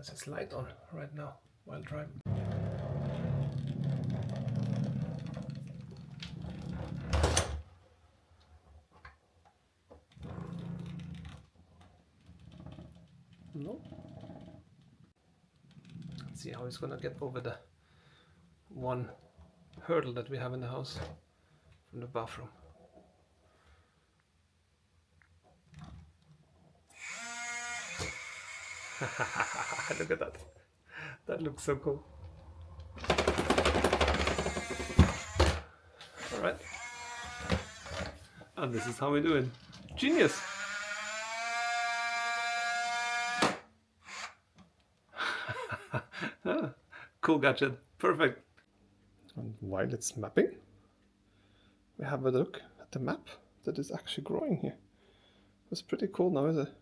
has his light on right now while driving. No. Let's see how he's gonna get over the one hurdle that we have in the house from the bathroom. Look at that. That looks so cool. Alright. And this is how we do it. Genius! Cool gadget. Perfect. And while it's mapping, we have a look at the map that is actually growing here. That's pretty cool now, isn't it?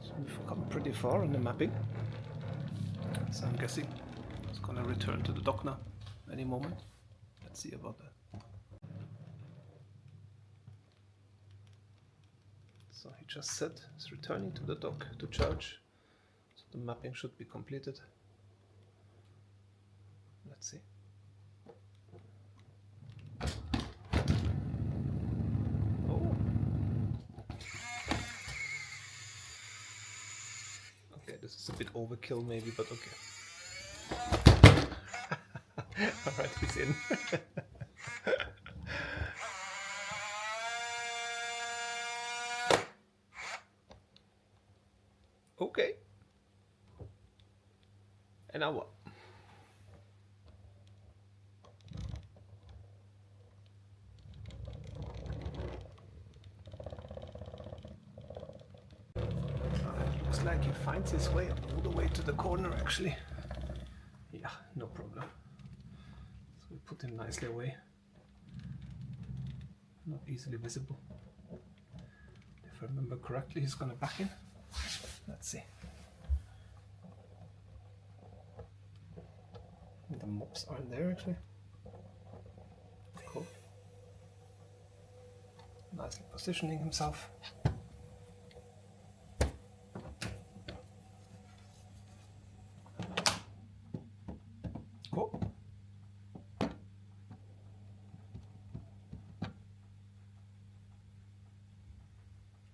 So we've come pretty far on the mapping. So I'm guessing it's gonna return to the dock now any moment. Let's see about that. So he just said it's returning to the dock to charge. So the mapping should be completed. Let's see. Oh. Okay, this is a bit overkill maybe, but okay. Alright, he's in. Okay. And now what? It looks like he finds his way all the way to the corner actually. Yeah, no problem. So we put him nicely away. Not easily visible. If I remember correctly, he's gonna back in. Let's see. The mops aren't there actually. Cool. Nicely positioning himself. Cool.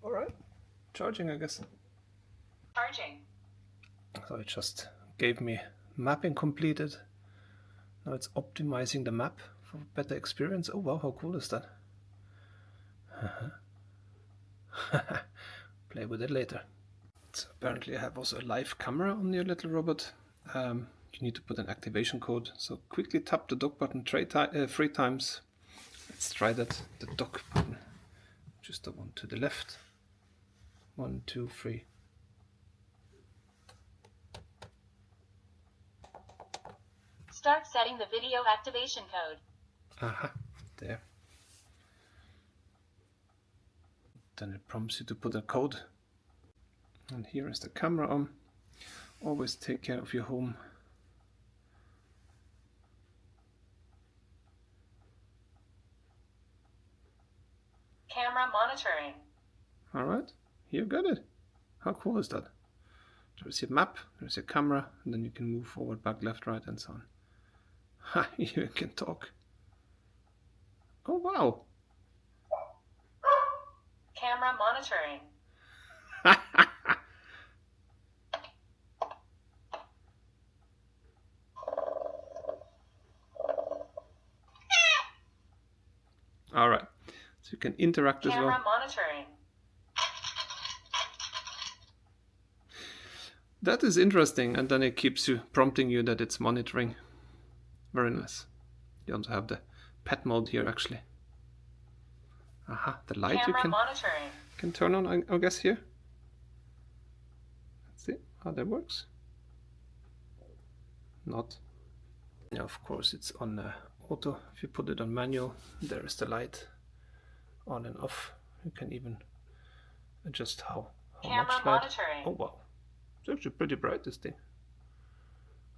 Alright. Charging, I guess. Charging. So it just gave me mapping completed. Now it's optimizing the map for better experience. Oh wow, how cool is that? Play with it later. So apparently I have also a live camera on your little robot. You need to put an activation code. So quickly tap the dock button 3 times. Let's try that. The dock button. Just the one to the left. 1, 2, 3. Start setting the video activation code. Aha, there. Then it prompts you to put a code. And here is the camera on. Always take care of your home. Camera monitoring. Alright, you got it. How cool is that? There's your map, there's your camera, and then you can move forward, back, left, right, and so on. Ha, you can talk. Oh wow. Camera monitoring. Alright, so you can interact as well. Camera monitoring. That is interesting, and then it keeps you prompting you that it's monitoring. Very nice. You also have the pet mode here actually. Aha, the light Camera you monitoring. can turn on, I guess, here. Let's see how that works. Not. Yeah, of course it's on auto. If you put it on manual, there is the light on and off. You can even adjust how Camera much light. monitoring. Oh wow, it's actually pretty bright, this thing.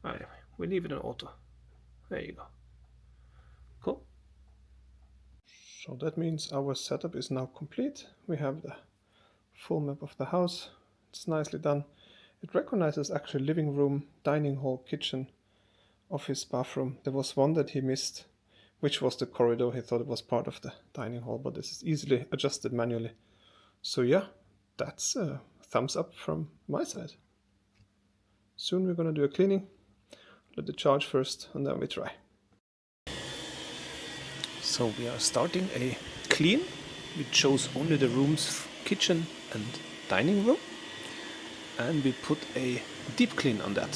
Anyway, we leave it on auto. There you go. Cool. So that means our setup is now complete. We have the full map of the house. It's nicely done. It recognizes actually living room, dining hall, kitchen, office, bathroom. There was one that he missed, which was the corridor. He thought it was part of the dining hall, but this is easily adjusted manually. So yeah, that's a thumbs up from my side. Soon we're gonna do a cleaning. Let it charge first and then we try. So we are starting a clean. We chose only the rooms, kitchen and dining room, and we put a deep clean on that.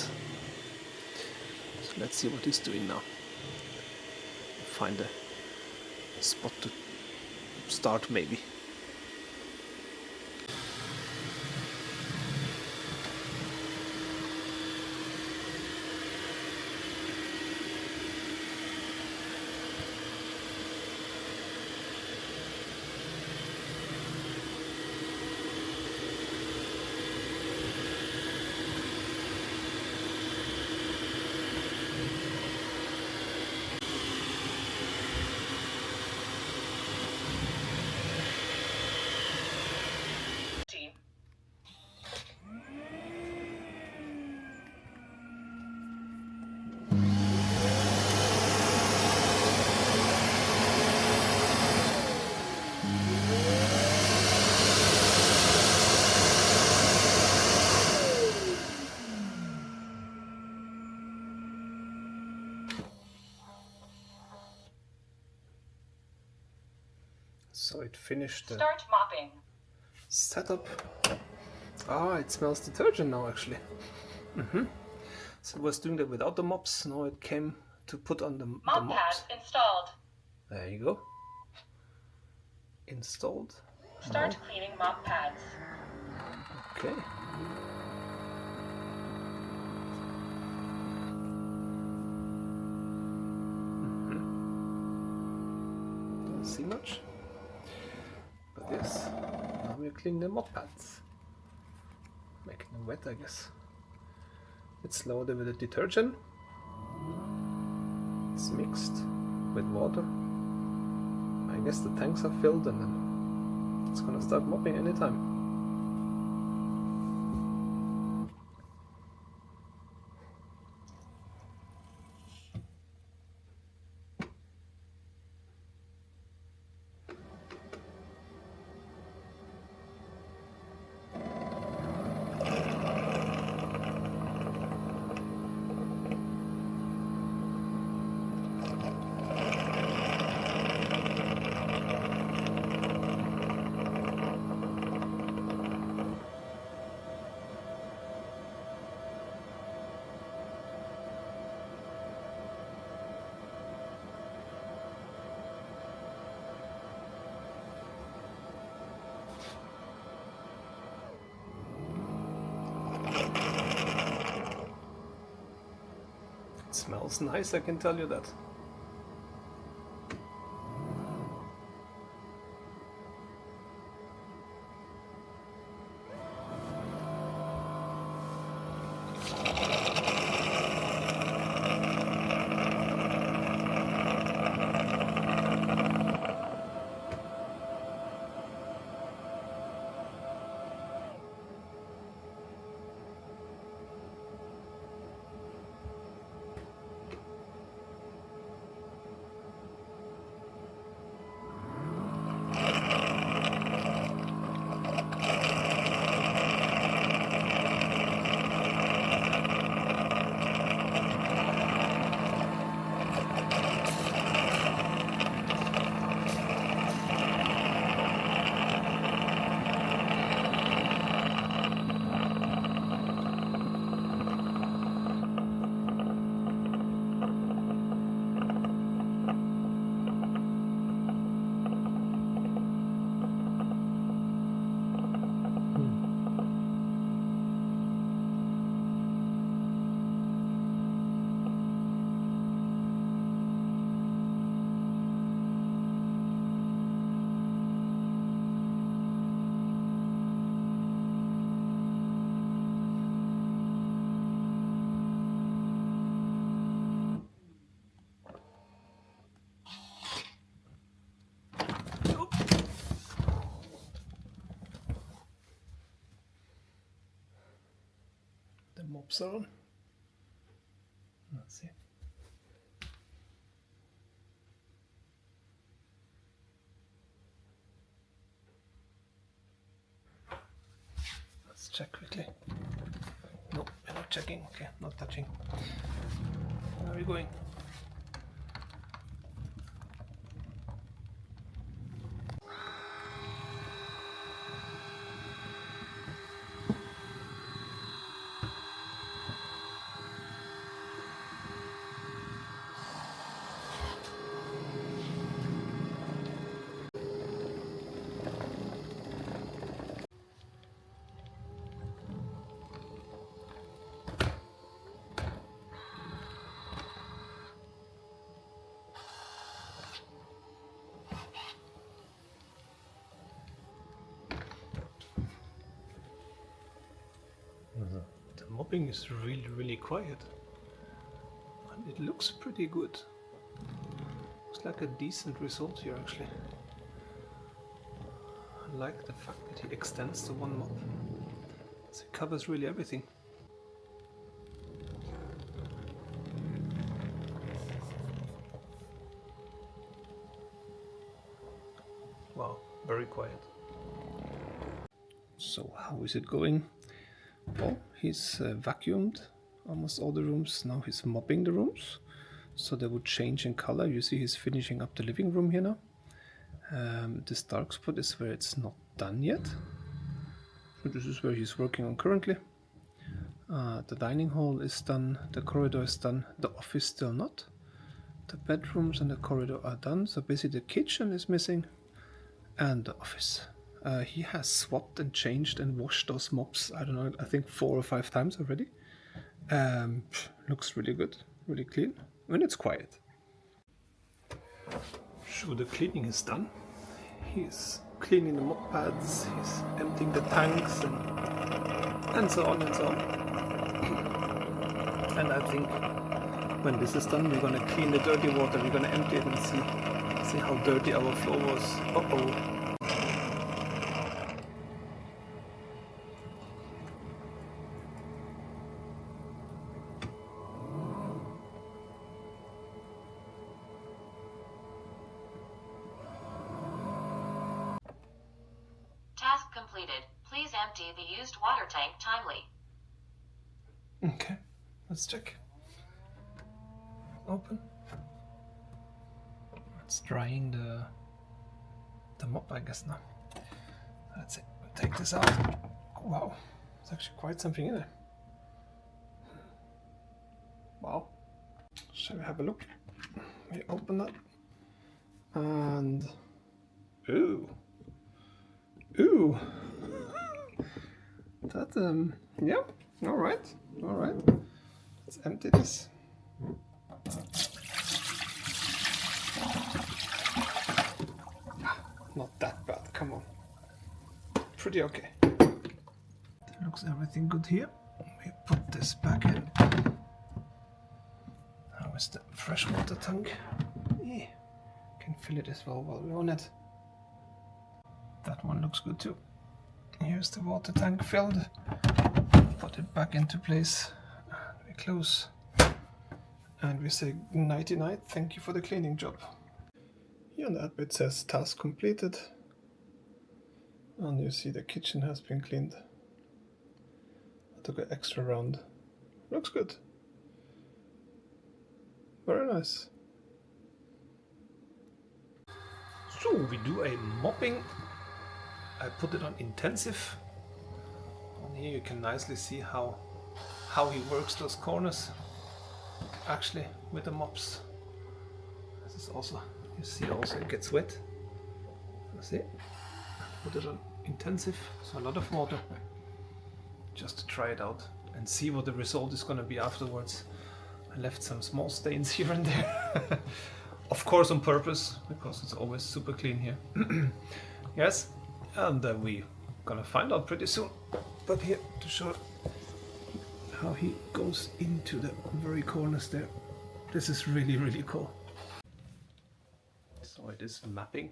So let's see what he's doing now. Find a spot to start maybe. So it finished the Start mopping. setup. Ah, it smells detergent now actually. So it was doing that without the mops. Now it came to put on the Mop mops. pad installed. There you go. Installed. Start cleaning mop pads. Okay. Don't see much. But yes, now we're cleaning the mop pads. Making them wet, I guess. It's loaded with the detergent. It's mixed with water. I guess the tanks are filled and then it's gonna start mopping anytime. It smells nice, I can tell you that. mops are on. Let's see. Let's check quickly. No, we're not checking. Okay, not touching. Where are we going? The mopping is really quiet, and it looks pretty good. Looks like a decent result here actually. I like the fact that he extends to one mop, so it covers really everything. Wow, very quiet. So how is it going? Well, he's vacuumed almost all the rooms. Now he's mopping the rooms, so they would change in color. You see he's finishing up the living room here now. This dark spot is where it's not done yet. So this is where he's working on currently. The dining hall is done, the corridor is done, the office still not. The bedrooms and the corridor are done, so basically the kitchen is missing and the office. He has swapped and changed and washed those mops, I don't know, I think 4 or 5 times already. Looks really good, really clean, and it's quiet. So the cleaning is done. He's cleaning the mop pads, he's emptying the tanks and so on and so on. And I think when this is done, we're gonna clean the dirty water, we're gonna empty it and see how dirty our floor was. Uh-oh. Task completed. Please empty the used water tank timely. Okay, let's check. Open. It's drying the mop, I guess now. That's it. We'll take this out. Wow, it's actually quite something in there. Wow. Shall we have a look? We open that. And ooh. Ooh. That yeah, alright. Let's empty this. Not that bad, come on. Pretty okay. Looks everything good here. We put this back in. How is the freshwater tank? Yeah, can fill it as well while we're on it. That one looks good too. Here's the water tank filled. Put it back into place. We close. And we say nighty night. Thank you for the cleaning job. Here on that bit says task completed. And you see the kitchen has been cleaned. I took an extra round. Looks good. Very nice. So we do a mopping. I put it on intensive. And here you can nicely see how he works those corners actually with the mops. This is also, you see also it gets wet. See? Put it on intensive, so a lot of water. Just to try it out and see what the result is going to be afterwards. I left some small stains here and there. Of course on purpose, because it's always super clean here. Yes, and we're gonna find out pretty soon. But here to show how he goes into the very corners there. This is really cool. So it is mapping